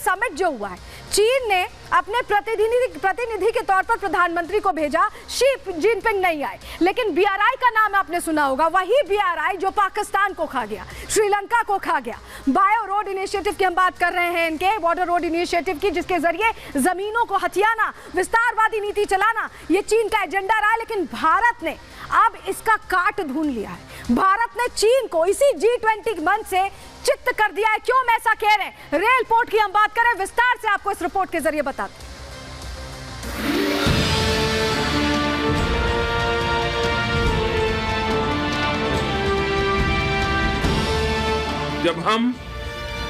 Summit जो हुआ है, चीन ने अपने प्रतिनिधि के तौर पर प्रधानमंत्री को भेजा, शी जिनपिंग नहीं आए, लेकिन BRI का नाम आपने सुना होगा, वही BRI जो पाकिस्तान को खा गया, श्रीलंका को खा गया। बायो रोड इनिशिएटिव की हम बात कर रहे हैं, इनके बॉर्डर रोड इनिशिएटिव की, जिसके जरिए जमीनों को हथियाना, विस्तारवादी नीति चलाना, ये चीन का एजेंडा रहा। लेकिन भारत ने अब इसका काट ढूंढ लिया है। भारत ने चीन को इसी G20 मंच से चित्त कर दिया है। क्यों हम ऐसा कह रहे हैं? रेल पोर्ट की हम बात करें, विस्तार से आपको इस रिपोर्ट के जरिए बताते हैं। जब हम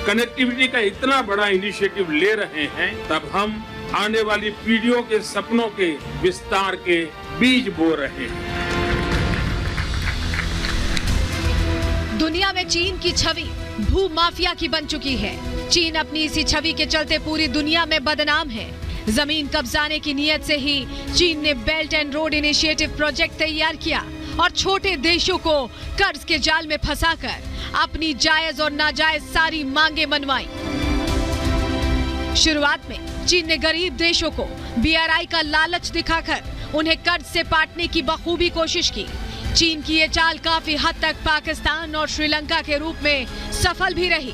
कनेक्टिविटी का इतना बड़ा इनिशिएटिव ले रहे हैं, तब हम आने वाली पीढ़ियों के सपनों के विस्तार के बीज बो रहे हैं। दुनिया में चीन की छवि भू माफिया की बन चुकी है। चीन अपनी इसी छवि के चलते पूरी दुनिया में बदनाम है। जमीन कब्जाने की नीयत से ही चीन ने belt and road initiative project तैयार किया और छोटे देशों को कर्ज के जाल में फंसाकर अपनी जायज और नाजायज सारी मांगे मनवाई। शुरुआत में चीन ने गरीब देशों को BRI का लालच दिखाकर उन्हें कर्ज से पाटने की बखूबी कोशिश की। चीन की ये चाल काफी हद तक पाकिस्तान और श्रीलंका के रूप में सफल भी रही,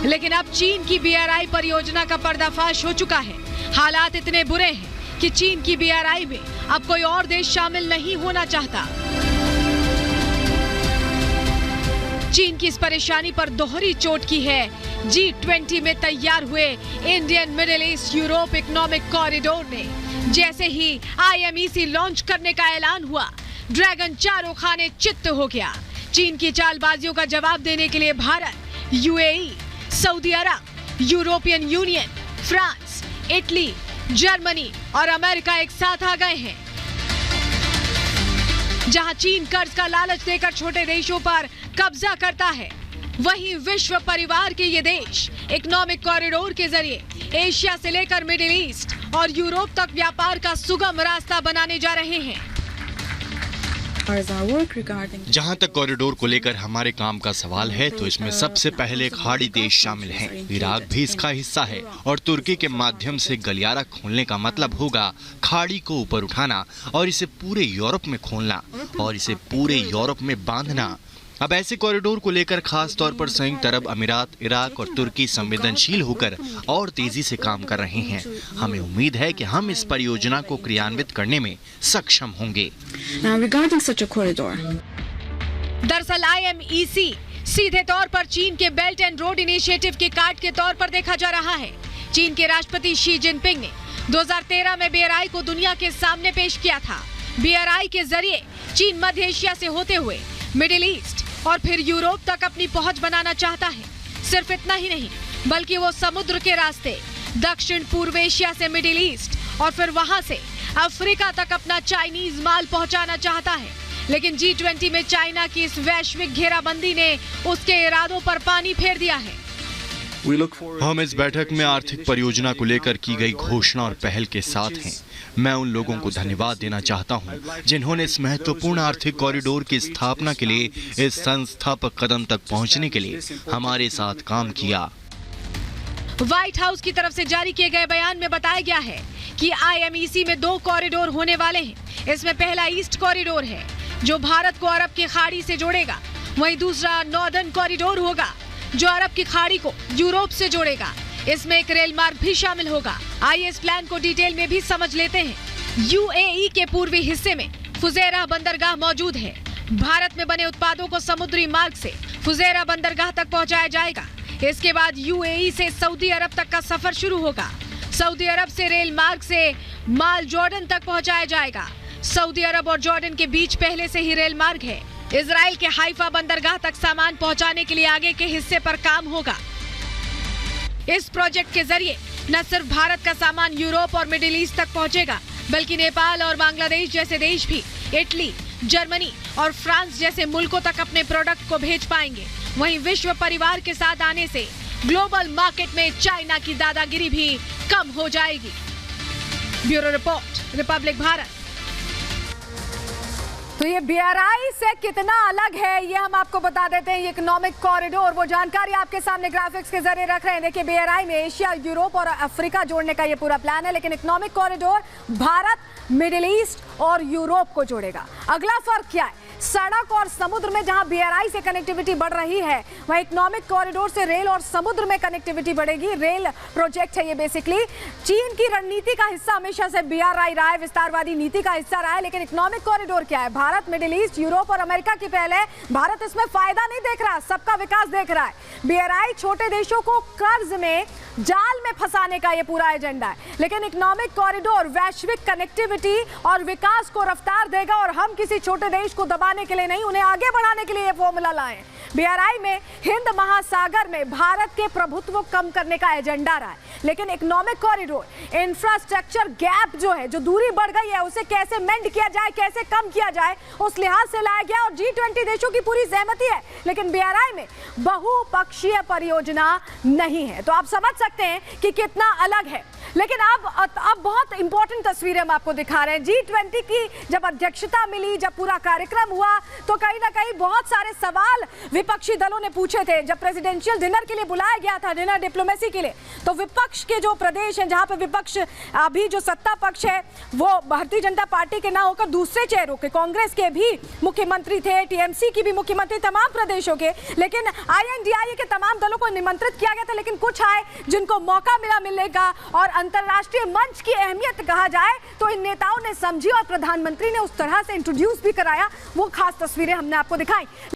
लेकिन अब चीन की BRI परियोजना का पर्दाफाश हो चुका है। हालात इतने बुरे हैं कि चीन की BRI में अब कोई और देश शामिल नहीं होना चाहता। चीन की इस परेशानी पर दोहरी चोट की है G20 में तैयार हुए Indian middle east Europe economic corridor ने। जैसे ही IMEC लॉन्च करने का ऐलान हुआ, ड्रैगन चारों खाने चित्त हो गया। चीन की चालबाजियों का जवाब देने के लिए भारत, UAE, सऊदी अरब, European union, France, Italy, Germany और अमेरिका एक साथ आ गए हैं। जहां चीन कर्ज का लालच देकर छोटे देशों पर कब्जा करता है, वहीं विश्व परिवार के ये देश इकोनॉमिक कॉरिडोर के जरिए एशिया से लेकर मिडिल ईस्ट और यूरोप तक व्यापार का सुगम रास्ता बनाने जा रहे हैं। जहां तक कॉरिडोर को लेकर हमारे काम का सवाल है, तो इसमें सबसे पहले खाड़ी देश शामिल हैं। इराक भी इसका हिस्सा है और तुर्की के माध्यम से गलियारा खोलने का मतलब होगा खाड़ी को ऊपर उठाना और इसे पूरे यूरोप में खोलना और इसे पूरे यूरोप में बांधना। अब ऐसे कॉरिडोर को लेकर खास तौर पर संयुक्त अरब अमीरात, इराक और तुर्की संवेदनशील होकर और तेजी से काम कर रहे हैं। हमें उम्मीद है कि हम इस परियोजना को क्रियान्वित करने में सक्षम होंगे। दरअसल IMEC सीधे तौर पर चीन के बेल्ट एंड रोड इनिशिएटिव के कार्ड के तौर पर देखा जा रहा है। चीन के राष्ट्रपति शी जिनपिंग ने 2013 में BRI को दुनिया के सामने पेश किया था। BRI के जरिए चीन मध्य एशिया से होते हुए मिडिल ईस्ट और फिर यूरोप तक अपनी पहुंच बनाना चाहता है। सिर्फ इतना ही नहीं, बल्कि वो समुद्र के रास्ते दक्षिण पूर्व एशिया से मिडिल ईस्ट और फिर वहां से अफ्रीका तक अपना चाइनीज माल पहुंचाना चाहता है। लेकिन G20 में चाइना की इस वैश्विक घेराबंदी ने उसके इरादों पर पानी फेर दिया है। हम इस बैठक में आर्थिक परियोजना को लेकर की गई घोषणा और पहल के साथ हैं। मैं उन लोगों को धन्यवाद देना चाहता हूं, जिन्होंने इस महत्वपूर्ण आर्थिक कॉरिडोर की स्थापना के लिए इस संस्थापक कदम तक पहुंचने के लिए हमारे साथ काम किया। व्हाइट हाउस की तरफ से जारी किए गए बयान में बताया गया है कि IMEC में 2 कॉरिडोर होने वाले हैं। इसमें पहला ईस्ट कॉरिडोर है, जो भारत को अरब की खाड़ी से जोड़ेगा। वहीं दूसरा नॉर्दर्न कॉरिडोर होगा, जो अरब की खाड़ी को यूरोप से जोड़ेगा। इसमें एक रेल मार्ग भी शामिल होगा। आइए इस प्लान को डिटेल में भी समझ लेते हैं। UAE के पूर्वी हिस्से में फुजेरा बंदरगाह मौजूद है। भारत में बने उत्पादों को समुद्री मार्ग से फुजेरा बंदरगाह तक पहुंचाया जाएगा। इसके बाद UAE से सऊदी अरब तक का सफर शुरू होगा। सऊदी अरब से रेल मार्ग से माल जॉर्डन तक पहुंचाया जाएगा। सऊदी अरब और जॉर्डन के बीच पहले से ही रेल मार्ग है। इजराइल के हाइफा बंदरगाह तक सामान पहुंचाने के लिए आगे के हिस्से पर काम होगा। इस प्रोजेक्ट के जरिए न सिर्फ भारत का सामान यूरोप और मिडिल ईस्ट तक पहुंचेगा, बल्कि नेपाल और बांग्लादेश जैसे देश भी इटली, जर्मनी और फ्रांस जैसे मुल्कों तक अपने प्रोडक्ट को भेज पाएंगे। वहीं विश्व परिवार के साथ आने से ग्लोबल मार्केट में चाइना की दादागिरी भी कम हो जाएगी। Bureau report, Republic Bharat. तो ये BRI से कितना अलग है ये हम आपको बता देते हैं। ये इकोनॉमिक कॉरिडोर, वो जानकारी आपके सामने ग्राफिक्स के जरिए रख रहे हैं। देखिए BRI में एशिया, यूरोप और अफ्रीका जोड़ने का ये पूरा प्लान है, लेकिन economic corridor Bharat, middle east और यूरोप को जोड़ेगा। अगला फर्क क्या है? सड़क और समुद्र में जहां BRI से कनेक्टिविटी बढ़ रही है, वहीं इकोनॉमिक कॉरिडोर से रेल और समुद्र में कनेक्टिविटी बढ़ेगी। रेल प्रोजेक्ट है ये बेसिकली। चीन की रणनीति का हिस्सा हमेशा से BRI रहा है, विस्तारवादी नीति का हिस्सा रहा है, लेकिन इकोनॉमिक कॉरिडोर क्या है? भारत, मिडिल ईस्ट, यूरोप और अमेरिका की पहल है। भारत इसमें फायदा नहीं देख रहा, सबका विकास देख रहा है। BRI छोटे देशों को कर्ज में, जाल में फंसाने का ये पूरा एजेंडा है, लेकिन इकोनॉमिक कॉरिडोर वैश्विक कनेक्टिविटी और विकास को रफ्तार देगा। और हम किसी छोटे देश को दबाने के लिए नहीं, उन्हें आगे बढ़ाने के लिए ये फॉर्मूला लाए। BRI में हिंद महासागर में भारत के प्रभुत्व को कम करने का एजेंडा रहा है, लेकिन इकोनॉमिक कॉरिडोर इंफ्रास्ट्रक्चर गैप जो है, जो दूरी बढ़ गई है, उसे कैसे मेंड किया जाए, कैसे कम किया जाए, उस लिहाज से लाया गया। और G20 देशों की पूरी सहमति है, लेकिन BRI में बहुपक्षीय परियोजना नहीं है। तो आप समझ सकते हैं कि कितना अलग है। लेकिन अब बहुत इंपॉर्टेंट तस्वीरें हम आपको दिखा रहे हैं। G20 की जब अध्यक्षता मिली, जब पूरा कार्यक्रम हुआ, तो कहीं ना कहीं बहुत सारे सवाल विपक्षी दलों ने पूछे थे। जब प्रेसिडेंशियल डिनर के लिए बुलाया गया था, डिनर डिप्लोमेसी के लिए, तो विपक्ष के जो प्रदेश हैं, जहां पे विपक्ष अभी जो सत्ता पक्ष है वो भारतीय जनता पार्टी के ना होकर दूसरे चेहरों के, कांग्रेस के भी मुख्यमंत्री थे, TMC की भी मुख्यमंत्री, तमाम प्रदेशों के, लेकिन INDIA के तमाम दलों को निमंत्रित किया गया था। लेकिन कुछ आए जिनको मौका मिला मिलने का, और अंतर्राष्ट्रीय मंच की अहमियत कहा जाए तो इन नेताओं ने समझी और प्रधानमंत्री ने उस तरह से इंट्रोड्यूस भी कराया। वो खास तस्वीरें हमने आपको दिखाई।